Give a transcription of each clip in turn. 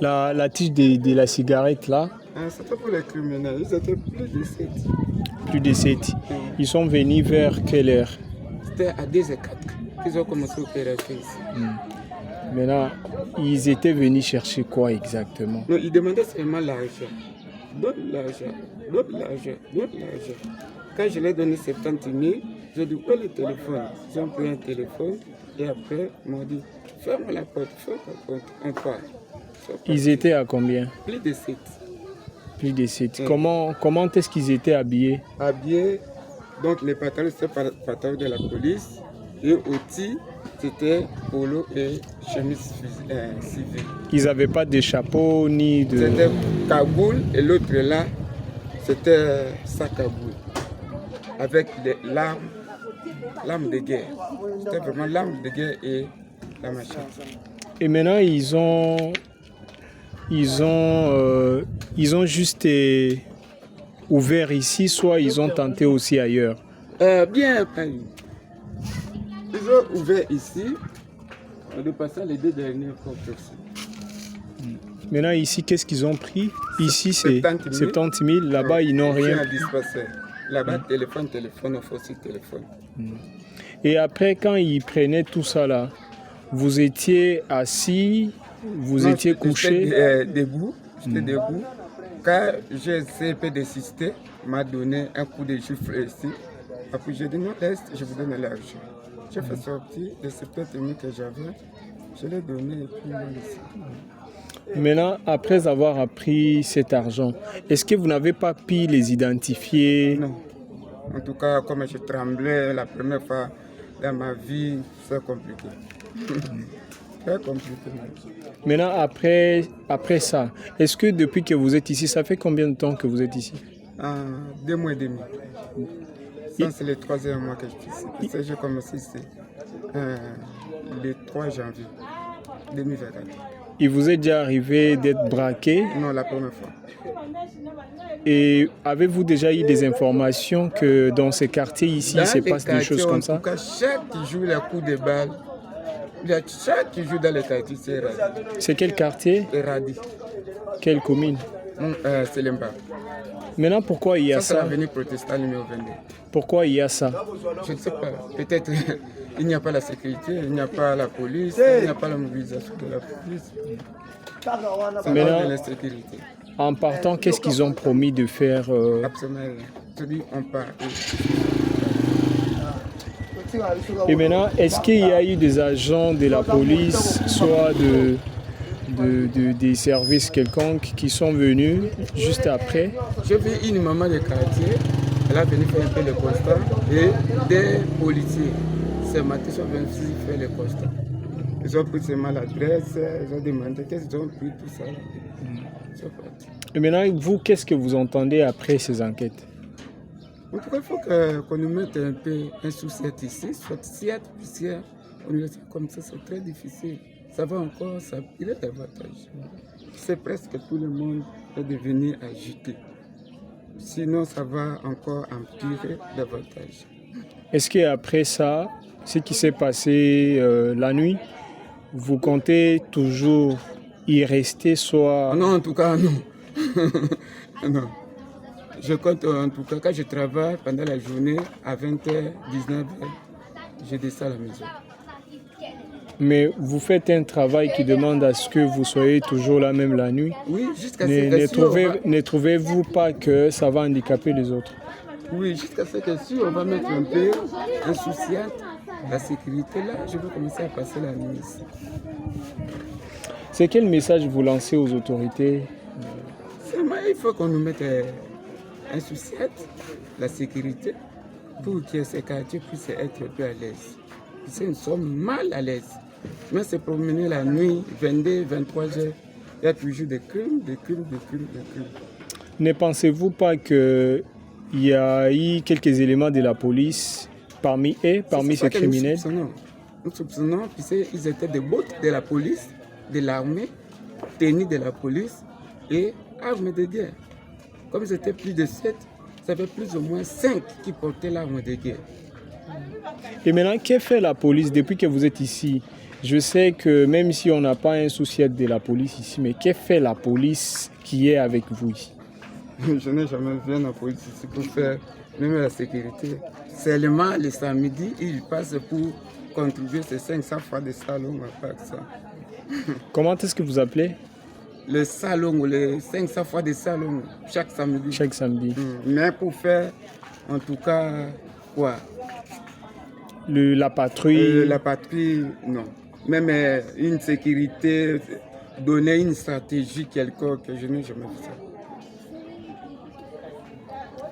La tige de la cigarette là, C'était pour les criminels, ils étaient plus de 7. plus de 7. Ils sont venus vers quelle heure? C'était à 2h04 qu'ils ont commencé l'opération ici. Maintenant, ils étaient venus chercher quoi exactement? Non, ils demandaient seulement l'argent. Donne l'argent, donne l'argent, donne l'argent. Quand je leur ai donné 70 000, j'ai dit, où est le téléphone? Ils ont pris un téléphone et après, ils m'ont dit, ferme la porte, on part. Ils étaient à combien? Plus de 7. Plus de 7. Comment est-ce qu'ils étaient habillés? Habillés, donc les pantalons, c'était pantalons de la police et aussi, c'était polo et chemise civile. Ils n'avaient pas de chapeau ni de... C'était cagoule et l'autre là, c'était sa cagoule. Avec des l'arme de guerre. C'était vraiment l'arme de guerre et la machette. Et maintenant, ils ont juste ouvert ici, soit ils ont tenté aussi ailleurs. Bien, ils ont ouvert ici, en dépassant les 2 dernières portes aussi. Maintenant, ici, qu'est-ce qu'ils ont pris? Ici, c'est 70 000. 70 000. Là-bas, ils n'ont rien. Là-bas, téléphone, aussi téléphone. Et après, quand ils prenaient tout ça là, vous étiez assis, vous étiez couché? J'étais debout. Quand j'ai essayé d'insister, m'a donné un coup de gifle ici. Après, j'ai dit non, laisse, je vous donne l'argent. J'ai fait sortir les 70 000 que j'avais, je l'ai donné et puis ici. Maintenant, après avoir appris cet argent, est-ce que vous n'avez pas pu les identifier? Non. En tout cas, comme je tremblais la première fois dans ma vie, c'est compliqué. Très compliqué. Maintenant, après ça, est-ce que depuis que vous êtes ici, ça fait combien de temps que vous êtes ici? 2 mois et demi. Ça, c'est le 3e mois que je suis ici. Parce que j'ai commencé ici le 3 janvier 2024. Il vous est déjà arrivé d'être braqué? Non, la première fois. Et avez-vous déjà eu des informations que dans ces quartiers ici, il se passe des choses comme ça? En tout cas, chaque jour, les coups de balle, chaque jour dans les quartiers, c'est radis. C'est quel quartier? Radis. Quelle commune? C'est Lemba. Maintenant, pourquoi il y a ça? C'est l'avenue protestante numéro 22. Pourquoi il y a ça? Je ne sais pas. Peut-être il n'y a pas la sécurité, il n'y a pas la police, il n'y a pas la mobilisation de la police. Maintenant, la sécurité. En partant, qu'est-ce qu'ils ont promis de faire? Absolument rien. Je dis, on part. Et maintenant, est-ce qu'il y a eu des agents de la police, soit des services quelconques qui sont venus juste après? J'ai vu une maman de quartier, elle a venu faire un peu le constat et des policiers. Ce matin, ils sont venus faire le constat. Ils ont pris seulement l'adresse, ils ont demandé qu'est-ce qu'ils ont pris, tout ça. Et maintenant, vous, qu'est-ce que vous entendez après ces enquêtes? En tout cas, il faut qu'on nous mette un peu un sous-set ici, soit siète, puisque comme ça, c'est très difficile. Ça va encore, ça il est davantage. C'est presque tout le monde est devenu agité. Sinon, ça va encore empirer davantage. Est-ce qu'après ça, ce qui s'est passé la nuit, vous comptez toujours y rester, soit... Non, en tout cas, non. Non. Je compte, en tout cas, quand je travaille pendant la journée, à 20h, 19h, je descends à la maison. Mais vous faites un travail qui demande à ce que vous soyez toujours là même la nuit. Oui, jusqu'à ce que ne trouvez-vous pas que ça va handicaper les autres? Oui, jusqu'à ce que si on va mettre un peu insouciante la sécurité là, je vais commencer à passer la nuit ici. C'est quel message vous lancez aux autorités? Il faut qu'on nous mette insouciante la sécurité pour que ces quartiers puissent être un peu à l'aise. Parce que nous sommes mal à l'aise. Mais se promener la nuit, 22, 23 heures, il y a toujours des crimes. Ne pensez-vous pas qu'il y a eu quelques éléments de la police parmi ces criminels? Nous soupçonnons qu'ils étaient des bottes de la police, de l'armée, tenus de la police et armes de guerre. Comme ils étaient plus de 7, ça fait plus ou moins 5 qui portaient l'arme de guerre. Et maintenant, qu'est-ce que fait la police depuis que vous êtes ici? Je sais que même si on n'a pas un souci de la police ici, mais qu'est-ce que fait la police qui est avec vous ici? Je n'ai jamais vu la police ici pour faire même la sécurité. Seulement le samedi, ils passent pour contribuer ces 500 fois de salon à part ça. Comment est-ce que vous appelez? Le salon, les 500 fois de salon, chaque samedi. Chaque samedi. Mais pour faire, en tout cas, quoi? La patrouille. La patrouille, non. Même une sécurité, donner une stratégie quelconque, je n'ai jamais vu ça.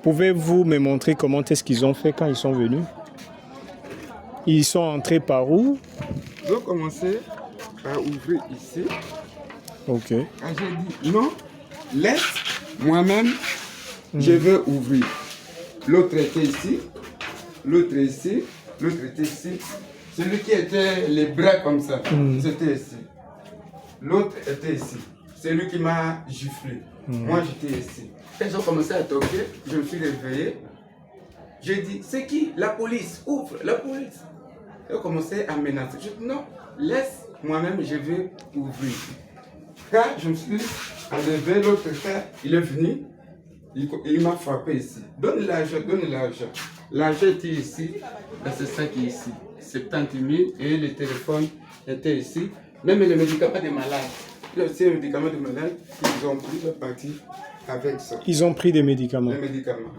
Pouvez-vous me montrer comment est-ce qu'ils ont fait quand ils sont venus? Ils sont entrés par où? Ils ont commencé par ouvrir ici. Ok. Quand j'ai dit non, laisse, moi-même, je veux ouvrir. L'autre était ici, l'autre ici, l'autre était ici. Celui qui était les bras comme ça, c'était ici. L'autre était ici. C'est lui qui m'a giflé. Moi, j'étais ici. Quand ils ont commencé à toquer, je me suis réveillé. J'ai dit, c'est qui? La police, ouvre, la police. Ils ont commencé à menacer. Je dis, non, laisse, moi-même, je vais ouvrir. Quand je me suis enlevé, l'autre frère, il est venu, il m'a frappé ici. Donne l'argent, donne l'argent. L'argent était ici, c'est ça qui est ici. 70 000 et le téléphone était ici. Même les médicaments des malades. Il y a aussi les médicaments des malades qu'ils ont pris, ils sont partis avec ça. Ils ont pris des médicaments. Les médicaments.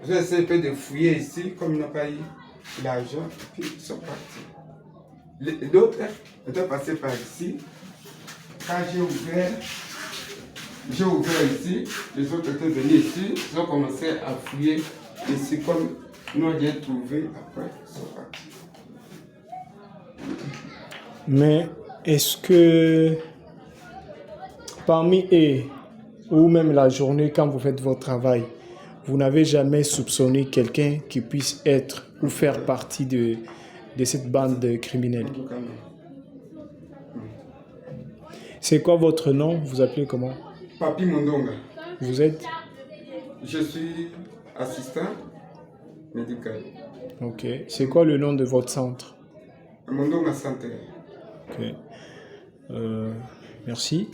J'ai essayé de fouiller ici, comme ils n'ont pas eu l'argent, puis ils sont partis. D'autres étaient passés par ici. Quand j'ai ouvert ici, les autres étaient venus ici, ils ont commencé à fouiller ici comme nous avions trouvé, après ils sont partis. Mais est-ce que parmi eux, ou même la journée quand vous faites votre travail, vous n'avez jamais soupçonné quelqu'un qui puisse être ou faire partie de cette bande de criminels? En tout cas, non. C'est quoi votre nom? Vous appelez comment? Papi Mondonga. Vous êtes? Je suis assistant médical. Ok. C'est quoi le nom de votre centre? Mondonga Santé. Ok. Merci.